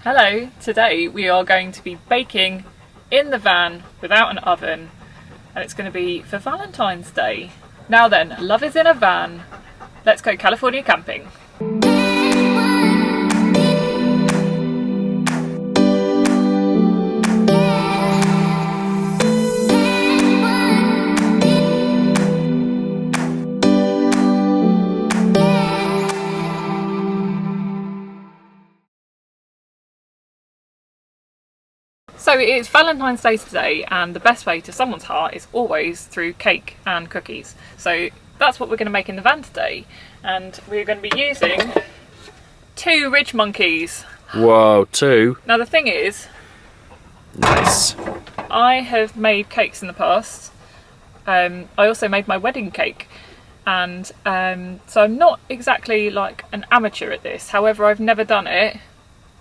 Hello, today we are going to be baking in the van without an oven, and it's going to be for Valentine's Day. Now then, love is in a van. Let's go California camping. So it is Valentine's Day today, and the best way to someone's heart is always through cake and cookies. So that's what we're going to make in the van today, and we're going to be using 2 Ridge Monkeys. Whoa, 2? Now the thing is, nice. I have made cakes in the past. I also made my wedding cake, and so I'm not exactly like an amateur at this. However, I've never done it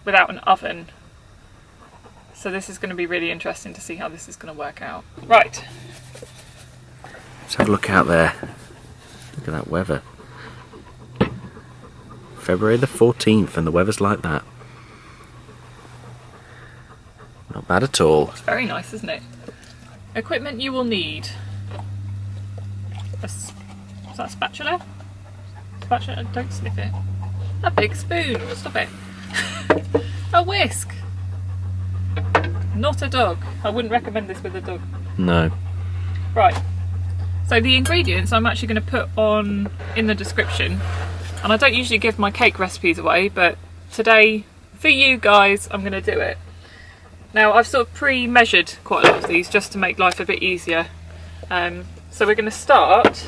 without an oven. So this is going to be really interesting to see how this is going to work out. Right. Let's have a look out there. Look at that weather. February the 14th and the weather's like that. Not bad at all. It's very nice, isn't it? Equipment you will need. Is that a spatula? Spatula? Don't sniff it. A big spoon. Stop it. A whisk. Not a dog. I wouldn't recommend this with a dog. No. Right. So the ingredients I'm actually going to put on in the description. And I don't usually give my cake recipes away, but today, for you guys, I'm going to do it. Now, I've sort of pre-measured quite a lot of these just to make life a bit easier. So we're going to start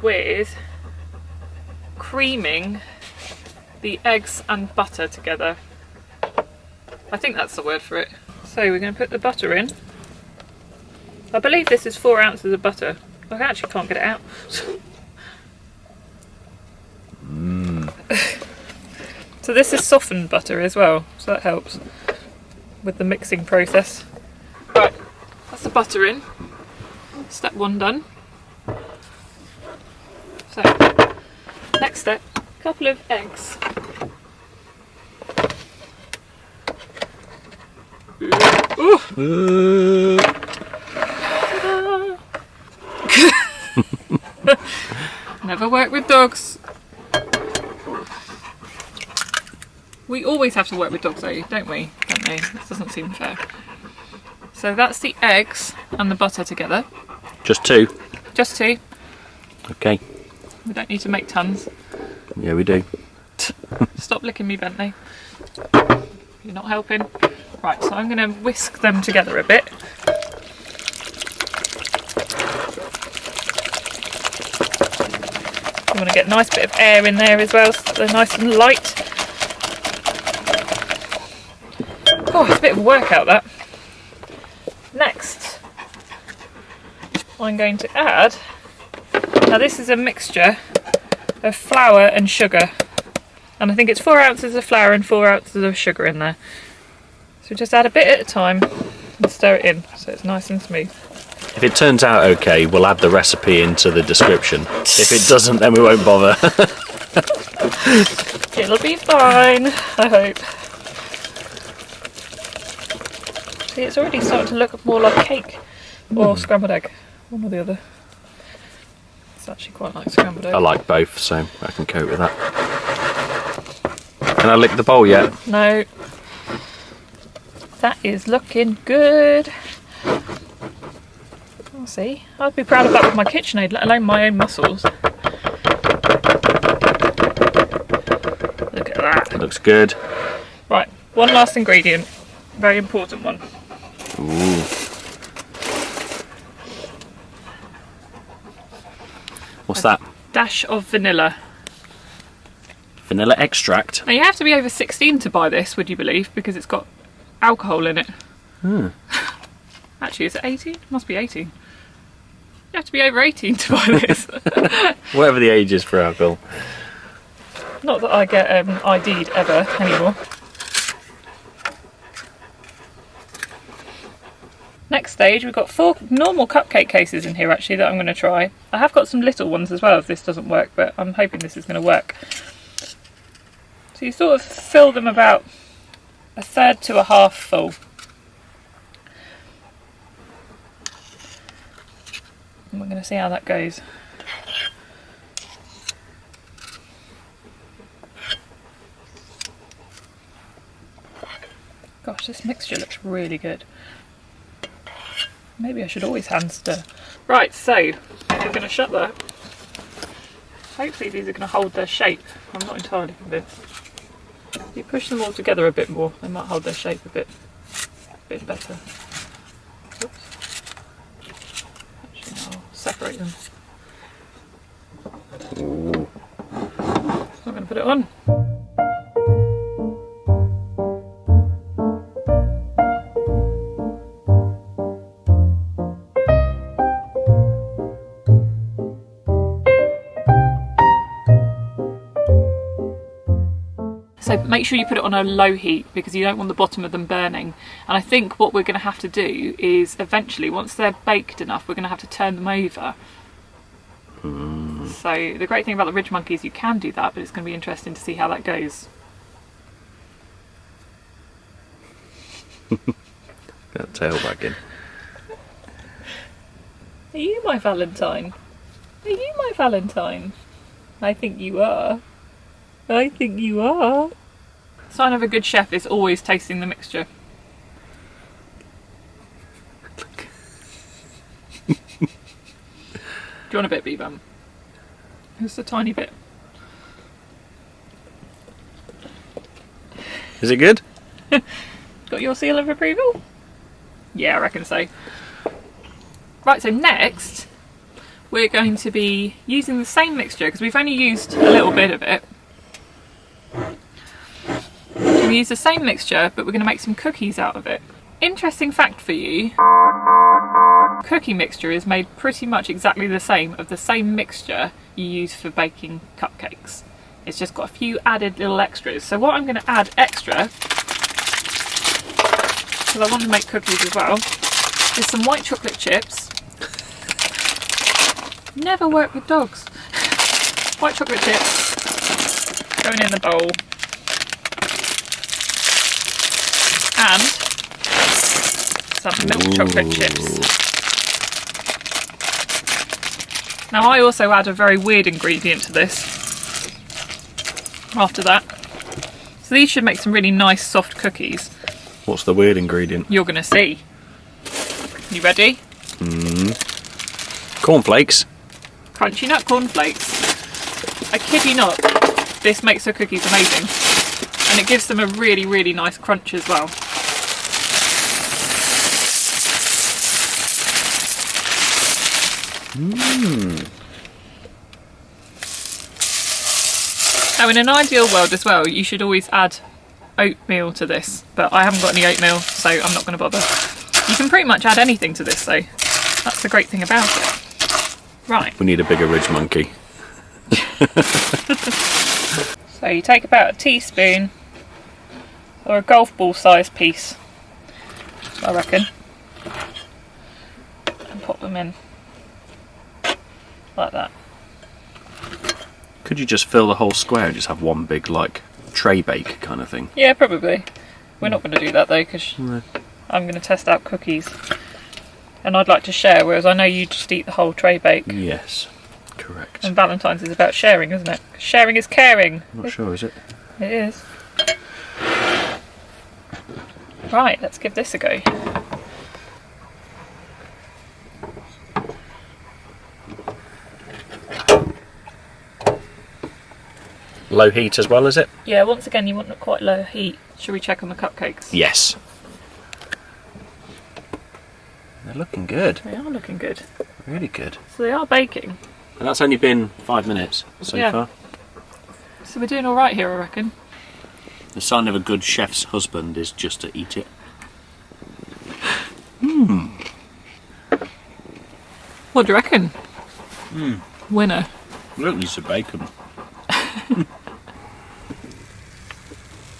with creaming the eggs and butter together. I think that's the word for it. So we're going to put the butter in. I believe this is 4 ounces of butter. I actually can't get it out. So this is softened butter as well, so that helps with the mixing process. Right, that's the butter in. Step 1 done. So, next step, a couple of eggs. Never work with dogs. We always have to work with dogs though, don't we? Don't they? This doesn't seem fair. So that's the eggs and the butter together. Just 2? Just 2. Okay. We don't need to make tons. Yeah, we do. Stop licking me, Bentley. You're not helping. Right, so I'm going to whisk them together a bit. You want to get a nice bit of air in there as well, so that they're nice and light. Oh, it's a bit of a workout, that. Next, I'm going to add, now this is a mixture of flour and sugar. And I think it's 4 ounces of flour and 4 ounces of sugar in there. So just add a bit at a time and stir it in so it's nice and smooth. If it turns out okay, we'll add the recipe into the description. If it doesn't, then we won't bother. It'll be fine, I hope. See, it's already starting to look more like cake or scrambled egg, one or the other. It's actually quite like scrambled egg. I like both, so I can cope with that. Can I lick the bowl yet? No. That is looking good. I'll see. I'd be proud of that with my KitchenAid, let alone my own muscles. Look at that. It looks good. Right, one last ingredient. Very important one. Ooh. What's that? Dash of vanilla. Vanilla extract. Now you have to be over 16 to buy this, would you believe, because it's got alcohol in it. Actually, is it 18? Must be 18. You have to be over 18 to buy this. Whatever the age is for alcohol. Not that I get ID'd ever anymore. Next stage, we've got 4 normal cupcake cases in here actually that I'm going to try. I have got some little ones as well if this doesn't work, but I'm hoping this is going to work. So you sort of fill them about a third to a half full. And we're going to see how that goes. Gosh, this mixture looks really good. Maybe I should always hand stir. Right, so we're going to shut that. Hopefully these are going to hold their shape. I'm not entirely convinced. If you push them all together a bit more, they might hold their shape a bit better. Oops. Actually, I'll separate them. Ooh. I'm going to put it on. So make sure you put it on a low heat because you don't want the bottom of them burning. And I think what we're going to have to do is eventually, once they're baked enough, we're going to have to turn them over. So the great thing about the ridge monkey is you can do that, but it's going to be interesting to see how that goes. That tail wagging. Are you my Valentine? Are you my Valentine? I think you are. I think you are. Sign of a good chef is always tasting the mixture. Do you want a bit, B-Bum? Just a tiny bit. Is it good? Got your seal of approval? Yeah, I reckon so. Right, so next we're going to be using the same mixture because we've only used a little bit of it. We use the same mixture, but we're going to make some cookies out of it. Interesting fact for you, cookie mixture is made pretty much exactly the same of the same mixture you use for baking cupcakes. It's just got a few added little extras. So what I'm going to add extra, because I want to make cookies as well, is some white chocolate chips. Never work with dogs. White chocolate chips going in the bowl. And some milk chocolate chips. Now I also add a very weird ingredient to this after that. So these should make some really nice soft cookies. What's the weird ingredient? You're going to see. You ready? Cornflakes. Crunchy nut cornflakes. I kid you not, this makes the cookies amazing. And it gives them a really, really nice crunch as well. Now in an ideal world as well, you should always add oatmeal to this, but I haven't got any oatmeal, so I'm not going to bother. You can pretty much add anything to this though. That's the great thing about it. Right. We need a bigger ridge monkey. So you take about a teaspoon or a golf ball size piece, I reckon, and pop them in like that. Could you just fill the whole square and just have one big like tray bake kind of thing? Yeah, probably. We're not going to do that though because I'm going to test out cookies and I'd like to share, whereas I know you just eat the whole tray bake. Yes, correct. And Valentine's is about sharing, isn't it? Sharing is caring. I'm not sure, is it? It is. Right, let's give this a go. Low heat as well, is it? Yeah, once again, you want quite low heat. Should we check on the cupcakes? Yes. They're looking good. They are looking good. Really good. So they are baking. And that's only been 5 minutes so far. So we're doing all right here, I reckon. The sign of a good chef's husband is just to eat it. What do you reckon? Winner. Look, use of bacon.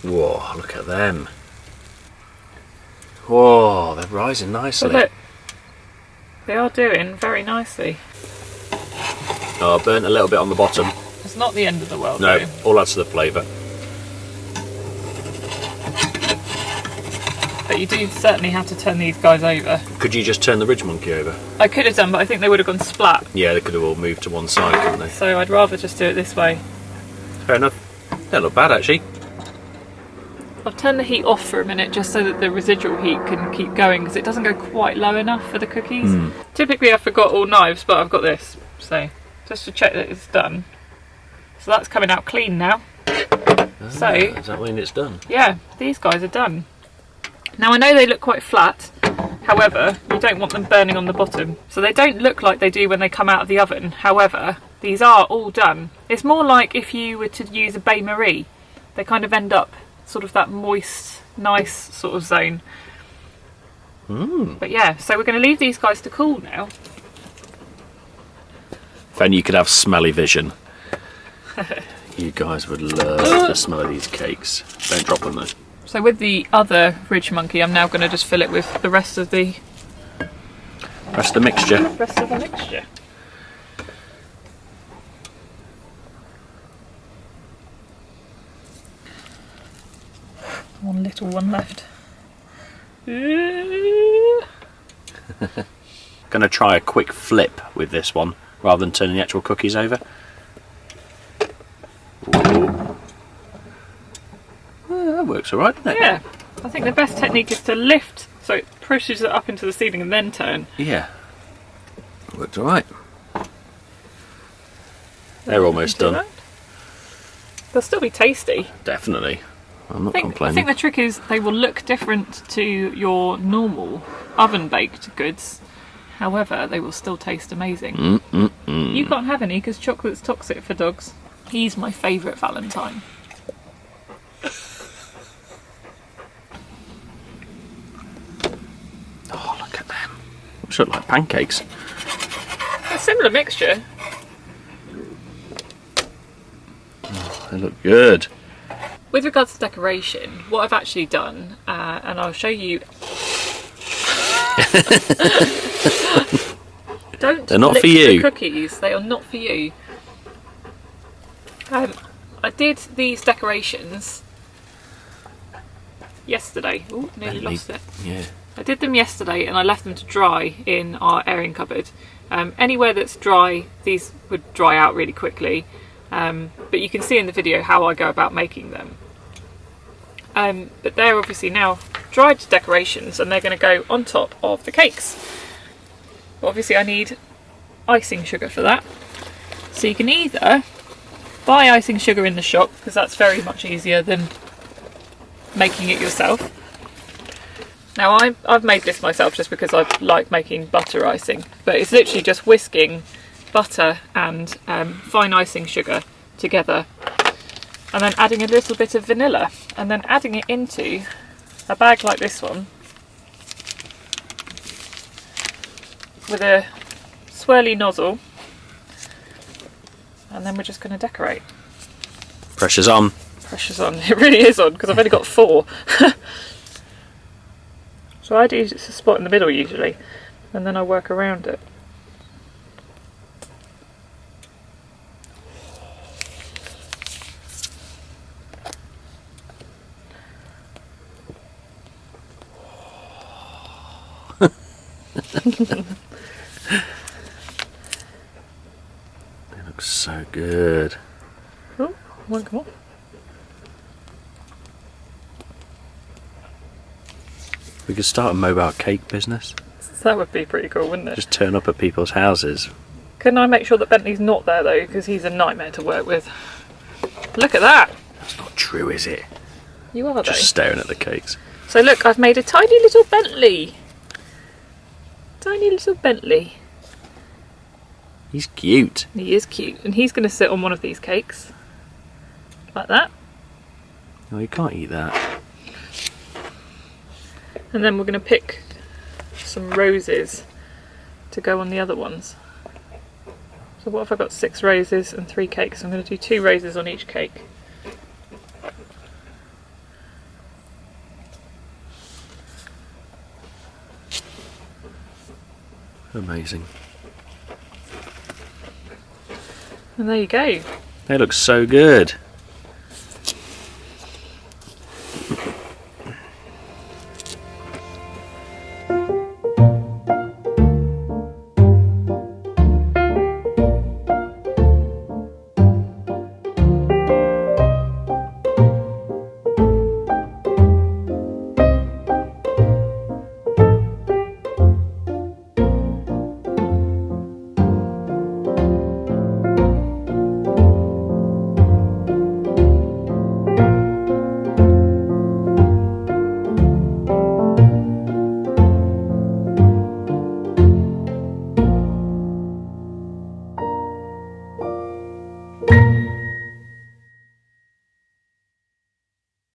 Whoa, look at them. Whoa, they're rising nicely. But look, they are doing very nicely. Oh, I burnt a little bit on the bottom. It's not the end of the world, No, though. all adds to the flavour. but you do certainly have to turn these guys over. Could you just turn the ridge monkey over? I could have done, but I think they would have gone splat. Yeah, they could have all moved to one side, couldn't they? So I'd rather just do it this way. Fair enough. Don't look bad, actually. I'll turn the heat off for a minute just so that the residual heat can keep going, because it doesn't go quite low enough for the cookies. Typically I forgot all knives, but I've got this, so just to check that it's done. So that's coming out clean now. So does that mean it's done? Yeah, these guys are done. Now I know they look quite flat, however you don't want them burning on the bottom, so they don't look like they do when they come out of the oven. However, these are all done. It's more like if you were to use a bain-marie, they kind of end up sort of that moist, nice sort of zone. But yeah, so we're going to leave these guys to cool now. If only you could have smelly vision. You guys would love the smell of these cakes. Don't drop them though. So with the other ridge monkey, I'm now going to just fill it with the rest of the mixture. One little one left. Gonna try a quick flip with this one rather than turning the actual cookies over. Ooh. Well, that works alright, doesn't it? Yeah, I think the best technique is to lift so it pushes it up into the ceiling and then turn. Yeah, worked alright. They're almost done. That. They'll still be tasty. Definitely. I'm not I complaining. think the trick is they will look different to your normal oven baked goods. However, they will still taste amazing. You can't have any because chocolate's toxic for dogs. He's my favourite Valentine. Oh, look at them. They look like pancakes. A similar mixture. Oh, they look good. With regards to decoration, what I've actually done, and I'll show you. They're not lick for you. The cookies, they are not for you. I did these decorations yesterday. Oh, nearly lost it. Yeah. I did them yesterday and I left them to dry in our airing cupboard. Anywhere that's dry, these would dry out really quickly. But you can see in the video how I go about making them. But they're obviously now dried decorations and they're going to go on top of the cakes. But obviously I need icing sugar for that. So you can either buy icing sugar in the shop, because that's very much easier than making it yourself. Now I've made this myself just because I like making butter icing, but it's literally just whisking butter and fine icing sugar together and then adding a little bit of vanilla and then adding it into a bag like this one with a swirly nozzle, and then we're just going to decorate. Pressure's on. Pressure's on. It really is on because I've only got 4. So I do a spot in the middle usually and then I work around it. They look so good. Oh, one come on. We could start a mobile cake business. That would be pretty cool, wouldn't it? Just turn up at people's houses. Can I make sure that Bentley's not there though, because he's a nightmare to work with. Look at that! That's not true, is it? You are Just though. staring at the cakes. So look, I've made a tiny little Bentley. Tiny little Bentley. He's cute. He is cute, and he's going to sit on one of these cakes. Like that. No, you can't eat that. And then we're going to pick some roses to go on the other ones. So what if I've got 6 roses and 3 cakes? I'm going to do 2 roses on each cake. Amazing. And there you go. They look so good.